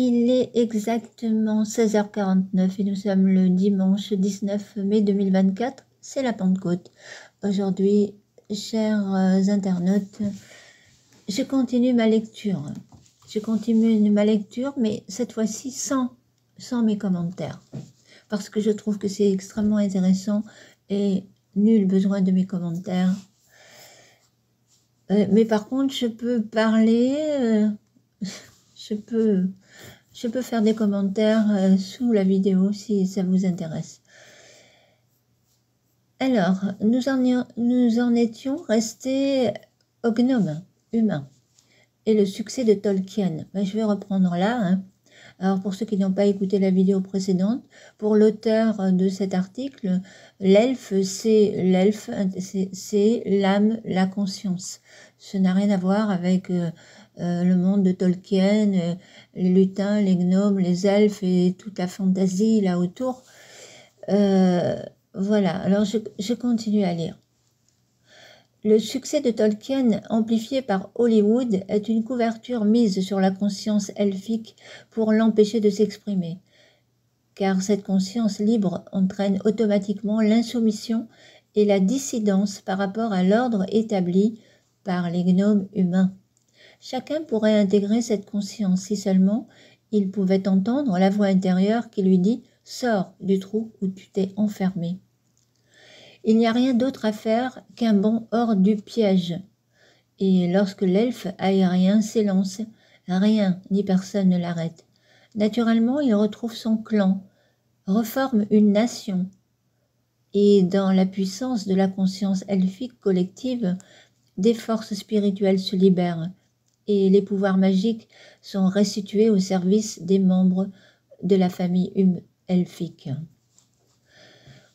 Il est exactement 16h49 et nous sommes le dimanche 19 mai 2024, c'est la Pentecôte. Aujourd'hui, chers internautes, je continue ma lecture. Mais cette fois-ci sans mes commentaires. Parce que je trouve que c'est extrêmement intéressant et nul besoin de mes commentaires. Mais par contre, je peux parler, je peux faire des commentaires sous la vidéo si ça vous intéresse. Alors, nous en étions restés au gnome humain et le succès de Tolkien. Je vais reprendre là. Alors, pour ceux qui n'ont pas écouté la vidéo précédente, pour l'auteur de cet article, l'elfe, c'est l'âme, la conscience. Ce n'a rien à voir avec le monde de Tolkien, les lutins, les gnomes, les elfes et toute la fantaisie là autour. Voilà, alors je continue à lire. Le succès de Tolkien, amplifié par Hollywood, est une couverture mise sur la conscience elfique pour l'empêcher de s'exprimer. Car cette conscience libre entraîne automatiquement l'insoumission et la dissidence par rapport à l'ordre établi par les gnomes humains. Chacun pourrait intégrer cette conscience si seulement il pouvait entendre la voix intérieure qui lui dit « Sors du trou où tu t'es enfermé ». Il n'y a rien d'autre à faire qu'un bond hors du piège. Et lorsque l'elfe aérien s'élance, rien ni personne ne l'arrête. Naturellement, il retrouve son clan, reforme une nation. Et dans la puissance de la conscience elfique collective, des forces spirituelles se libèrent et les pouvoirs magiques sont restitués au service des membres de la famille elfique.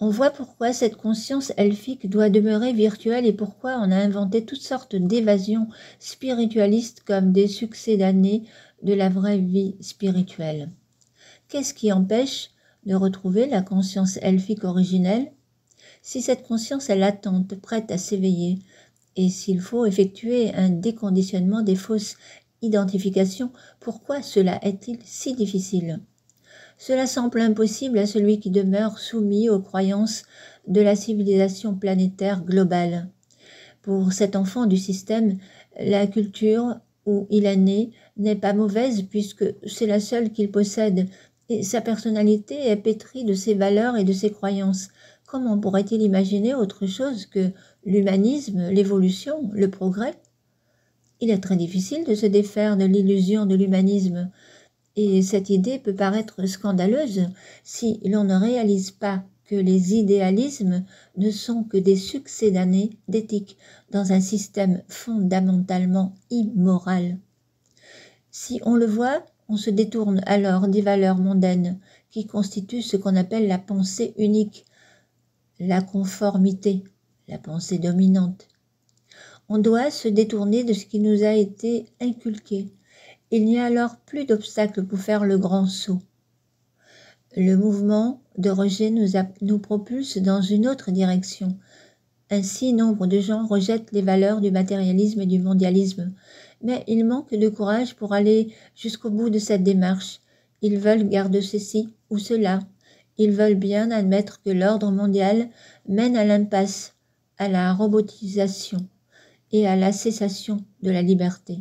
On voit pourquoi cette conscience elfique doit demeurer virtuelle et pourquoi on a inventé toutes sortes d'évasions spiritualistes comme des succédanés de la vraie vie spirituelle. Qu'est-ce qui empêche de retrouver la conscience elfique originelle? Si cette conscience est latente, prête à s'éveiller, et s'il faut effectuer un déconditionnement des fausses identifications, pourquoi cela est-il si difficile? Cela semble impossible à celui qui demeure soumis aux croyances de la civilisation planétaire globale. Pour cet enfant du système, la culture où il est né n'est pas mauvaise puisque c'est la seule qu'il possède et sa personnalité est pétrie de ses valeurs et de ses croyances. Comment pourrait-il imaginer autre chose que l'humanisme, l'évolution, le progrès? Il est très difficile de se défaire de l'illusion de l'humanisme. Et cette idée peut paraître scandaleuse si l'on ne réalise pas que les idéalismes ne sont que des succédanés d'éthique dans un système fondamentalement immoral. Si on le voit, on se détourne alors des valeurs mondaines qui constituent ce qu'on appelle la pensée unique, la conformité, la pensée dominante. On doit se détourner de ce qui nous a été inculqué. Il n'y a alors plus d'obstacle pour faire le grand saut. Le mouvement de rejet nous propulse dans une autre direction. Ainsi, nombre de gens rejettent les valeurs du matérialisme et du mondialisme, mais il manque de courage pour aller jusqu'au bout de cette démarche. Ils veulent garder ceci ou cela. Ils veulent bien admettre que l'ordre mondial mène à l'impasse, à la robotisation et à la cessation de la liberté.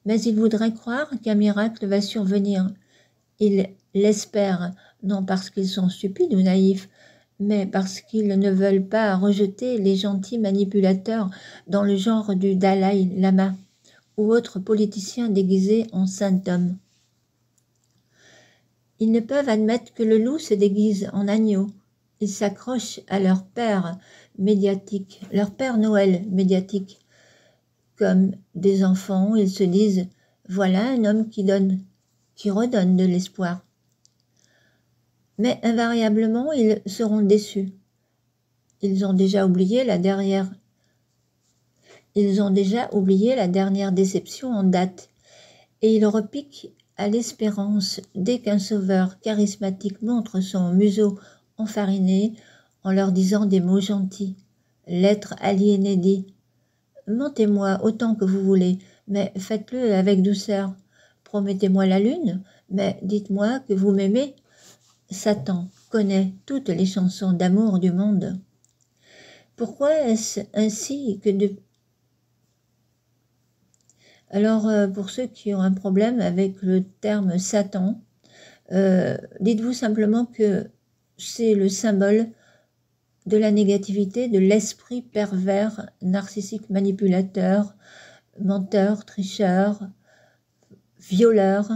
Mais ils voudraient croire qu'un miracle va survenir. Ils l'espèrent, non parce qu'ils sont stupides ou naïfs, mais parce qu'ils ne veulent pas rejeter les gentils manipulateurs dans le genre du Dalai Lama ou autres politiciens déguisés en saint homme. Ils ne peuvent admettre que le loup se déguise en agneau. Ils s'accrochent à leur père médiatique, leur père Noël médiatique. Comme des enfants, ils se disent « Voilà un homme qui redonne de l'espoir ». Mais invariablement, ils seront déçus. Ils ont déjà oublié la dernière déception en date, et ils repiquent à l'espérance dès qu'un sauveur charismatique montre son museau enfariné en leur disant des mots gentils. L'être aliéné dit « Mentez-moi autant que vous voulez, mais faites-le avec douceur. Promettez-moi la lune, mais dites-moi que vous m'aimez. Satan connaît toutes les chansons d'amour du monde. Pourquoi est-ce ainsi que Alors, pour ceux qui ont un problème avec le terme Satan, dites-vous simplement que c'est le symbole de la négativité, de l'esprit pervers, narcissique, manipulateur, menteur, tricheur, violeur.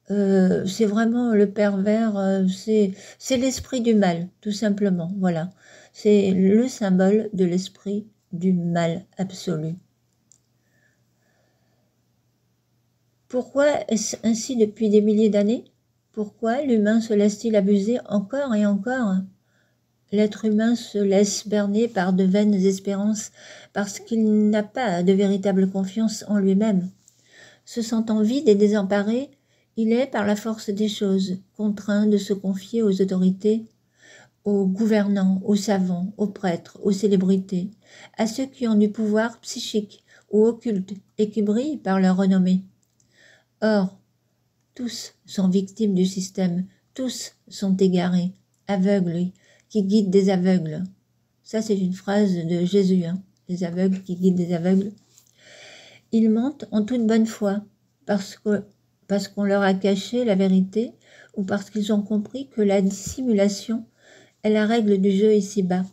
C'est vraiment le pervers, c'est l'esprit du mal, tout simplement, voilà. C'est le symbole de l'esprit du mal absolu. Pourquoi est-ce ainsi depuis des milliers d'années? Pourquoi l'humain se laisse-t-il abuser encore et encore? L'être humain se laisse berner par de vaines espérances parce qu'il n'a pas de véritable confiance en lui-même. Se sentant vide et désemparé, il est, par la force des choses, contraint de se confier aux autorités, aux gouvernants, aux savants, aux prêtres, aux célébrités, à ceux qui ont du pouvoir psychique ou occulte et qui brillent par leur renommée. Or, tous sont victimes du système, tous sont égarés, aveugles, qui guident des aveugles. Ça, c'est une phrase de Jésus, hein, les aveugles qui guident des aveugles. Ils mentent en toute bonne foi, parce qu'on leur a caché la vérité ou parce qu'ils ont compris que la dissimulation est la règle du jeu ici-bas.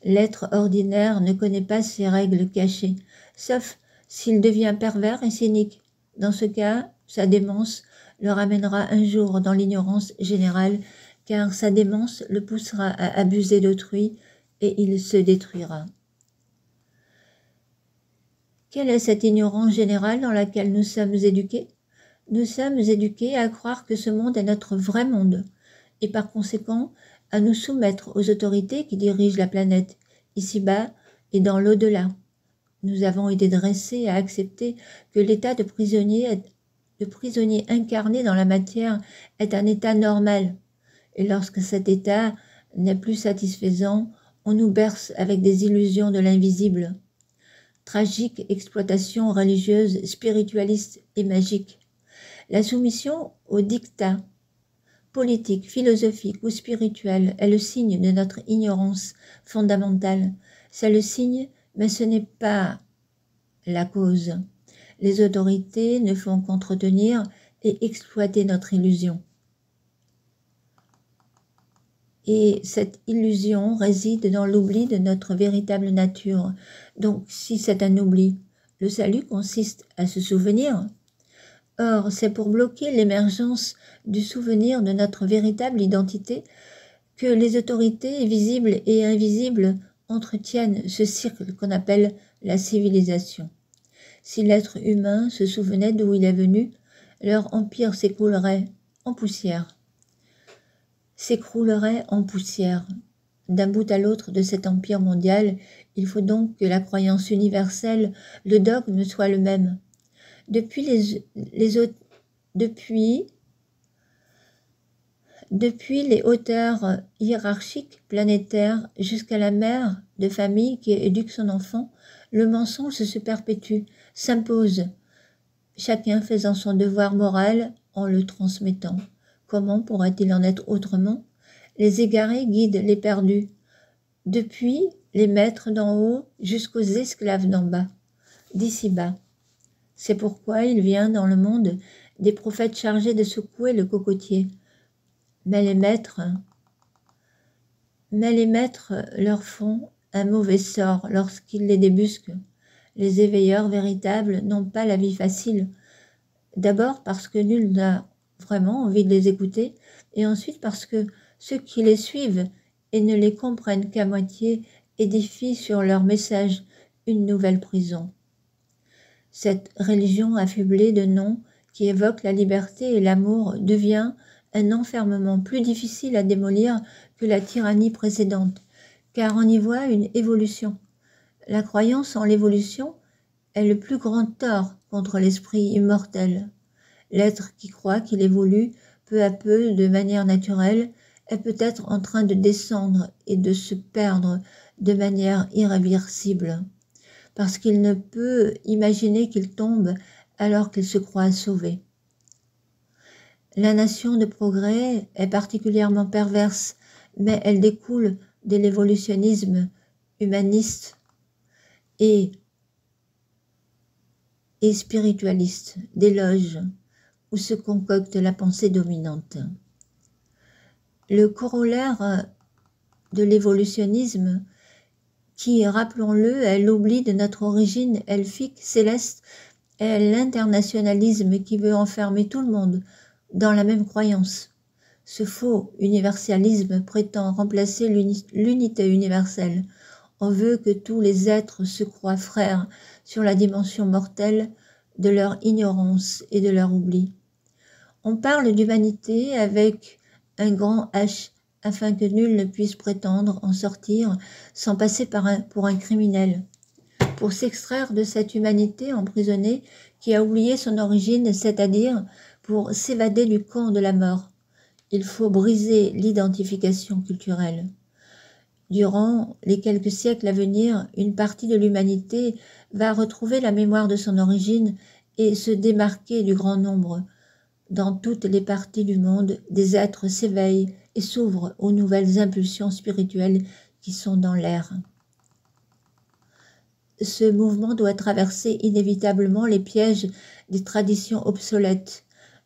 L'être ordinaire ne connaît pas ces règles cachées, sauf s'il devient pervers et cynique. Dans ce cas, sa démence le ramènera un jour dans l'ignorance générale, car sa démence le poussera à abuser d'autrui et il se détruira. Quelle est cette ignorance générale dans laquelle nous sommes éduqués? Nous sommes éduqués à croire que ce monde est notre vrai monde, et par conséquent à nous soumettre aux autorités qui dirigent la planète, ici-bas et dans l'au-delà. Nous avons été dressés à accepter que l'état de prisonnier incarné dans la matière est un état normal, et lorsque cet état n'est plus satisfaisant, on nous berce avec des illusions de l'invisible. Tragique exploitation religieuse, spiritualiste et magique. La soumission aux dictats politiques, philosophiques ou spirituels est le signe de notre ignorance fondamentale. C'est le signe, mais ce n'est pas la cause. Les autorités ne font qu'entretenir et exploiter notre illusion. Et cette illusion réside dans l'oubli de notre véritable nature. Donc, si c'est un oubli, le salut consiste à se souvenir. Or, c'est pour bloquer l'émergence du souvenir de notre véritable identité que les autorités visibles et invisibles entretiennent ce cercle qu'on appelle la civilisation. Si l'être humain se souvenait d'où il est venu, leur empire s'écroulerait en poussière. D'un bout à l'autre de cet empire mondial, il faut donc que la croyance universelle, le dogme soit le même. Depuis les hauteurs hiérarchiques planétaires jusqu'à la mère de famille qui éduque son enfant, le mensonge se perpétue, s'impose, chacun faisant son devoir moral en le transmettant. Comment pourrait-il en être autrement? Les égarés guident les perdus, depuis les maîtres d'en haut jusqu'aux esclaves d'en bas, d'ici-bas. C'est pourquoi il vient dans le monde des prophètes chargés de secouer le cocotier. Mais les maîtres leur font un mauvais sort lorsqu'ils les débusquent. Les éveilleurs véritables n'ont pas la vie facile. D'abord parce que nul n'a vraiment envie de les écouter, et ensuite parce que ceux qui les suivent et ne les comprennent qu'à moitié édifient sur leur message une nouvelle prison. Cette religion affublée de noms qui évoque la liberté et l'amour devient un enfermement plus difficile à démolir que la tyrannie précédente, car on y voit une évolution. La croyance en l'évolution est le plus grand tort contre l'esprit immortel. L'être qui croit qu'il évolue peu à peu de manière naturelle est peut-être en train de descendre et de se perdre de manière irréversible, parce qu'il ne peut imaginer qu'il tombe alors qu'il se croit sauvé. La nation de progrès est particulièrement perverse, mais elle découle de l'évolutionnisme humaniste et spiritualiste des loges où se concocte la pensée dominante. Le corollaire de l'évolutionnisme, qui, rappelons-le, est l'oubli de notre origine elfique céleste, est l'internationalisme qui veut enfermer tout le monde dans la même croyance. Ce faux universalisme prétend remplacer l'unité universelle. On veut que tous les êtres se croient frères sur la dimension mortelle de leur ignorance et de leur oubli. On parle d'humanité avec un grand H afin que nul ne puisse prétendre en sortir sans passer pour un criminel. Pour s'extraire de cette humanité emprisonnée qui a oublié son origine, c'est-à-dire pour s'évader du camp de la mort, il faut briser l'identification culturelle. Durant les quelques siècles à venir, une partie de l'humanité va retrouver la mémoire de son origine et se démarquer du grand nombre. Dans toutes les parties du monde, des êtres s'éveillent et s'ouvrent aux nouvelles impulsions spirituelles qui sont dans l'air. Ce mouvement doit traverser inévitablement les pièges des traditions obsolètes,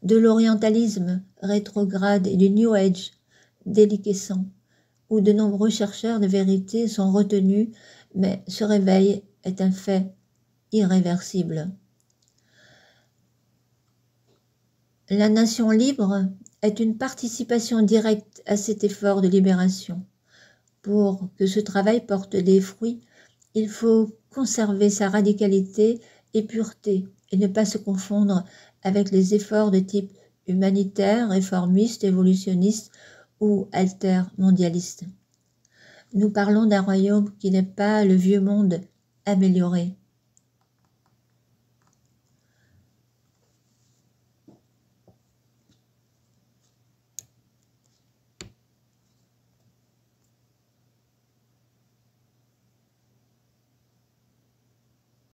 de l'orientalisme rétrograde et du New Age déliquescent, où de nombreux chercheurs de vérité sont retenus, mais ce réveil est un fait irréversible. La nation libre est une participation directe à cet effort de libération. Pour que ce travail porte des fruits, il faut conserver sa radicalité et pureté et ne pas se confondre avec les efforts de type humanitaire, réformiste, évolutionniste ou altermondialiste. Nous parlons d'un royaume qui n'est pas le vieux monde amélioré.